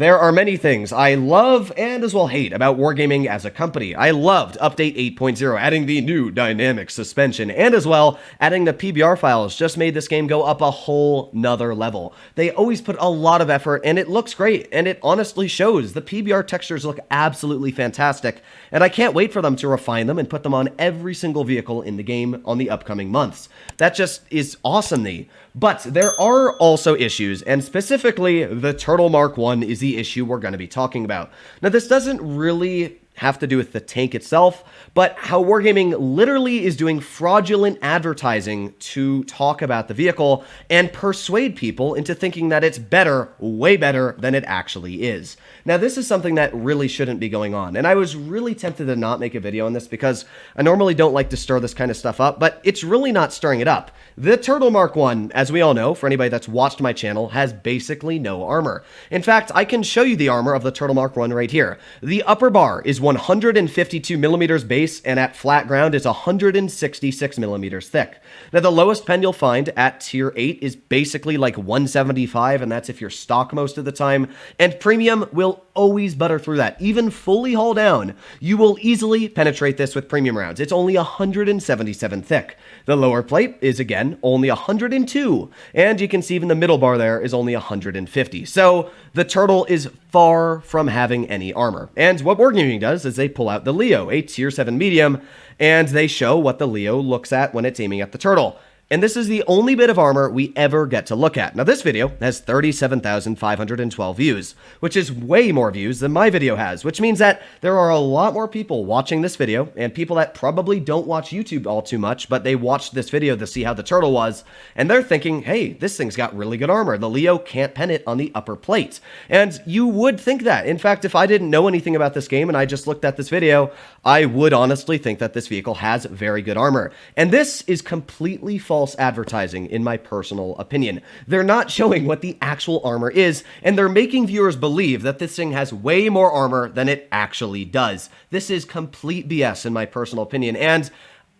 There are many things I love and as well hate about Wargaming as a company. I loved Update 8.0, adding the new dynamic suspension, and as well, adding the PBR files just made this game go up a whole nother level. They always put a lot of effort, and it looks great, and it honestly shows. The PBR textures look absolutely fantastic, and I can't wait for them to refine them and put them on every single vehicle in the game on the upcoming months. That just is awesome to me. But there are also issues, and specifically, the Turtle Mark 1 is the issue we're going to be talking about. Now, this doesn't really have to do with the tank itself, but how Wargaming literally is doing fraudulent advertising to talk about the vehicle and persuade people into thinking that it's better, way better than it actually is. Now, this is something that really shouldn't be going on, and I was really tempted to not make a video on this because I normally don't like to stir this kind of stuff up, but it's really not stirring it up. The Turtle Mark 1, as we all know, for anybody that's watched my channel, has basically no armor. In fact, I can show you the armor of the Turtle Mark 1 right here. The upper bar is 152 millimeters base, and at flat ground is 166 millimeters thick. Now, the lowest pen you'll find at tier 8 is basically like 175, and that's if you're stock most of the time, and premium will always butter through that. Even fully hull down, you will easily penetrate this with premium rounds. It's only 177 thick. The lower plate is, again, only 102, and you can see even the middle bar there is only 150. So the Turtle is far from having any armor. And what Wargaming does is they pull out the Leo, a tier 7 medium, and they show what the Leo looks at when it's aiming at the Turtle. And this is the only bit of armor we ever get to look at. Now, this video has 37,512 views, which is way more views than my video has, which means that there are a lot more people watching this video, and people that probably don't watch YouTube all too much, but they watched this video to see how the Turtle was, and they're thinking, hey, this thing's got really good armor. The Leo can't pen it on the upper plate. And you would think that. In fact, if I didn't know anything about this game and I just looked at this video, I would honestly think that this vehicle has very good armor. And this is completely false advertising, in my personal opinion. They're not showing what the actual armor is, and they're making viewers believe that this thing has way more armor than it actually does. This is complete BS, in my personal opinion, and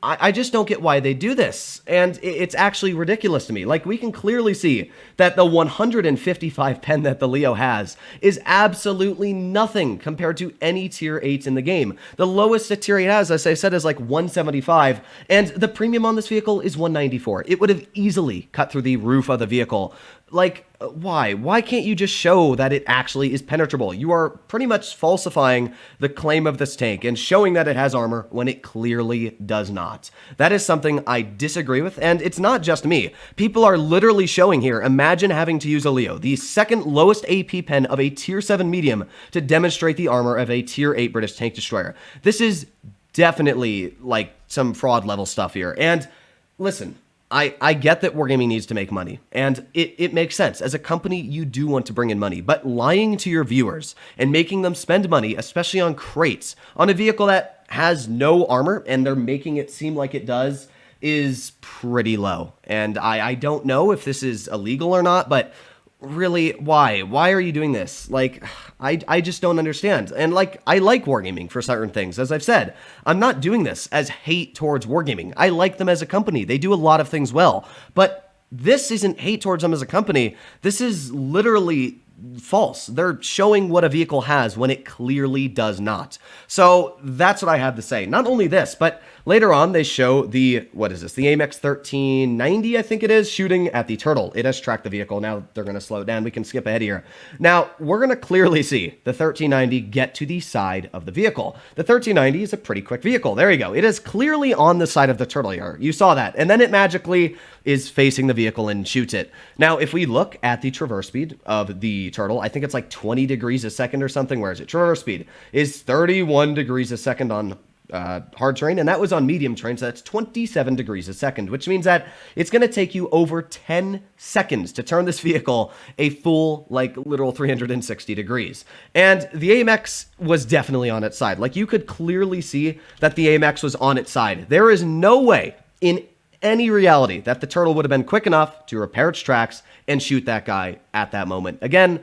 I just don't get why they do this, and it's actually ridiculous to me. Like, we can clearly see that the 155 pen that the Leo has is absolutely nothing compared to any tier 8s in the game. The lowest that tier 8 has, as I said, is like 175, and the premium on this vehicle is 194. It would have easily cut through the roof of the vehicle. Like, why? Why can't you just show that it actually is penetrable? You are pretty much falsifying the claim of this tank and showing that it has armor when it clearly does not. That is something I disagree with, and it's not just me. People are literally showing here, imagine having to use a Leo, the second lowest AP pen of a tier 7 medium, to demonstrate the armor of a tier 8 British tank destroyer. This is definitely like some fraud level stuff here. And listen, I get that Wargaming needs to make money, and it makes sense. As a company, you do want to bring in money, but lying to your viewers and making them spend money, especially on crates, on a vehicle that has no armor, and they're making it seem like it does, is pretty low. And I don't know if this is illegal or not, but really, why? Why are you doing this? Like, I just don't understand. And like, I like Wargaming for certain things. As I've said, I'm not doing this as hate towards Wargaming. I like them as a company. They do a lot of things well. But this isn't hate towards them as a company. This is literally false. They're showing what a vehicle has when it clearly does not. So that's what I have to say. Not only this, but later on they show the, what is this? The AMX 1390, I think it is, shooting at the Turtle. It has tracked the vehicle. Now they're going to slow it down. We can skip ahead here. Now we're going to clearly see the 1390 get to the side of the vehicle. The 1390 is a pretty quick vehicle. There you go. It is clearly on the side of the Turtle here. You saw that. And then it magically is facing the vehicle and shoots it. Now, if we look at the traverse speed of the Turtle, I think it's like 20 degrees a second or something. Where is it? Traverse speed is 31 degrees a second on hard terrain, and that was on medium terrain, so that's 27 degrees a second, which means that it's going to take you over 10 seconds to turn this vehicle a full, like, literal 360 degrees. And the AMX was definitely on its side. Like, you could clearly see that the AMX was on its side. There is no way in any reality that the Turtle would have been quick enough to repair its tracks and shoot that guy at that moment. Again,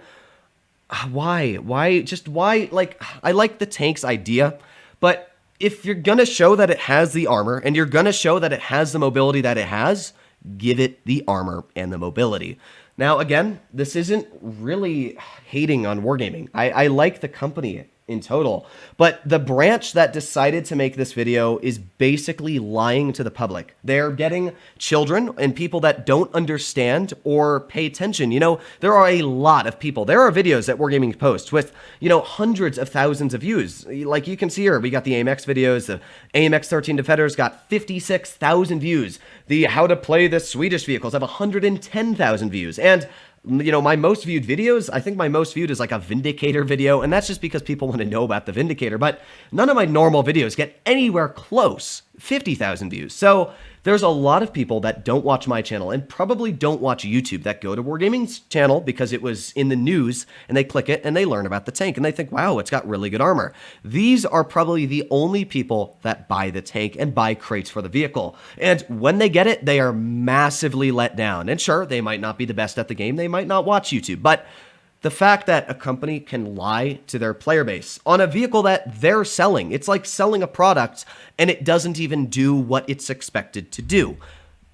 why? Just why? Like, I like the tank's idea, but if you're going to show that it has the armor and you're going to show that it has the mobility that it has, give it the armor and the mobility. Now, again, this isn't really hating on Wargaming. I like the company in total, but the branch that decided to make this video is basically lying to the public. They're getting children and people that don't understand or pay attention. You know, there are a lot of people. There are videos that Wargaming posts with, you know, hundreds of thousands of views. Like you can see here, we got the AMX videos. The AMX 13 Defenders got 56,000 views. The How to Play the Swedish Vehicles have 110,000 views. And you know, my most viewed videos, I think my most viewed is like a Vindicator video, and that's just because people want to know about the Vindicator, but none of my normal videos get anywhere close 50,000 views. So there's a lot of people that don't watch my channel and probably don't watch YouTube that go to Wargaming's channel because it was in the news and they click it and they learn about the tank and they think, wow, it's got really good armor. These are probably the only people that buy the tank and buy crates for the vehicle. And when they get it, they are massively let down. And sure, they might not be the best at the game. They might not watch YouTube, but the fact that a company can lie to their player base on a vehicle that they're selling, it's like selling a product and it doesn't even do what it's expected to do.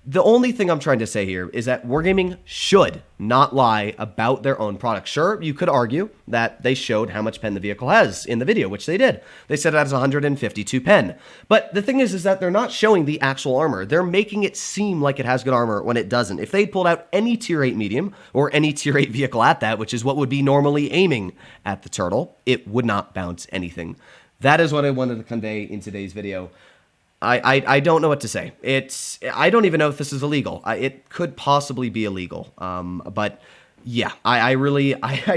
The only thing I'm trying to say here is that Wargaming should not lie about their own product. Sure, you could argue that they showed how much pen the vehicle has in the video, which they did. They said it has 152 pen. But the thing is that they're not showing the actual armor. They're making it seem like it has good armor when it doesn't. If they'd pulled out any tier 8 medium or any tier 8 vehicle at that, which is what would be normally aiming at the turtle, it would not bounce anything. That is what I wanted to convey in today's video. I don't know what to say. I don't even know if this is illegal. It could possibly be illegal. But yeah, I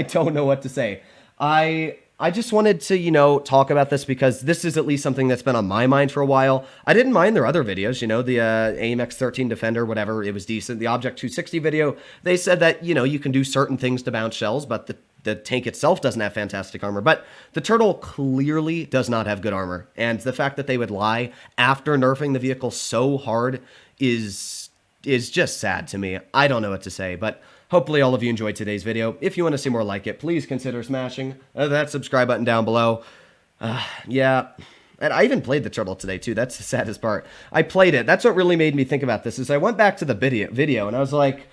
don't know what to say. I just wanted to, you know, talk about this because this is at least something that's been on my mind for a while. I didn't mind their other videos, you know, the AMX 13 Defender, whatever, it was decent. The Object 260 video, they said that, you know, you can do certain things to bounce shells, but the tank itself doesn't have fantastic armor, but the turtle clearly does not have good armor. And the fact that they would lie after nerfing the vehicle so hard is just sad to me. I don't know what to say, but hopefully all of you enjoyed today's video. If you want to see more like it, please consider smashing that subscribe button down below. Yeah. And I even played the turtle today too. That's the saddest part. I played it. That's what really made me think about this is I went back to the video and I was like,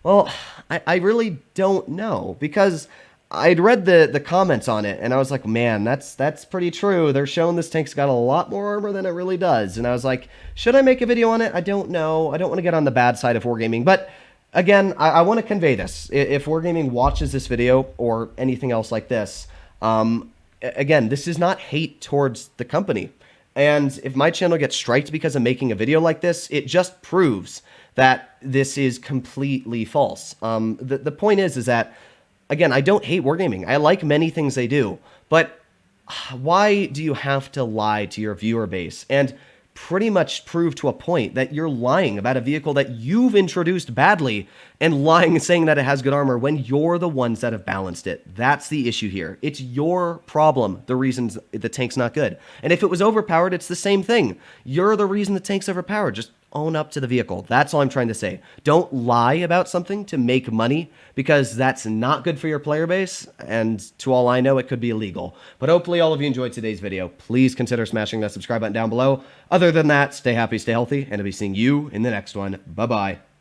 well, I really don't know because I'd read the comments on it, and I was like, man, that's pretty true. They're showing this tank's got a lot more armor than it really does. And I was like, should I make a video on it? I don't know. I don't want to get on the bad side of Wargaming. But again, I want to convey this. If Wargaming watches this video or anything else like this, again, this is not hate towards the company. And if my channel gets striked because I'm making a video like this, it just proves that this is completely false. The point is that, again, I don't hate Wargaming. I like many things they do, but why do you have to lie to your viewer base and pretty much prove to a point that you're lying about a vehicle that you've introduced badly and lying and saying that it has good armor when you're the ones that have balanced it? That's the issue here. It's your problem, the reasons the tank's not good. And if it was overpowered, it's the same thing. You're the reason the tank's overpowered. Just own up to the vehicle. That's all I'm trying to say. Don't lie about something to make money because that's not good for your player base, and to all I know, it could be illegal. But hopefully all of you enjoyed today's video. Please consider smashing that subscribe button down below. Other than that, stay happy, stay healthy, and I'll be seeing you in the next one. Bye-bye.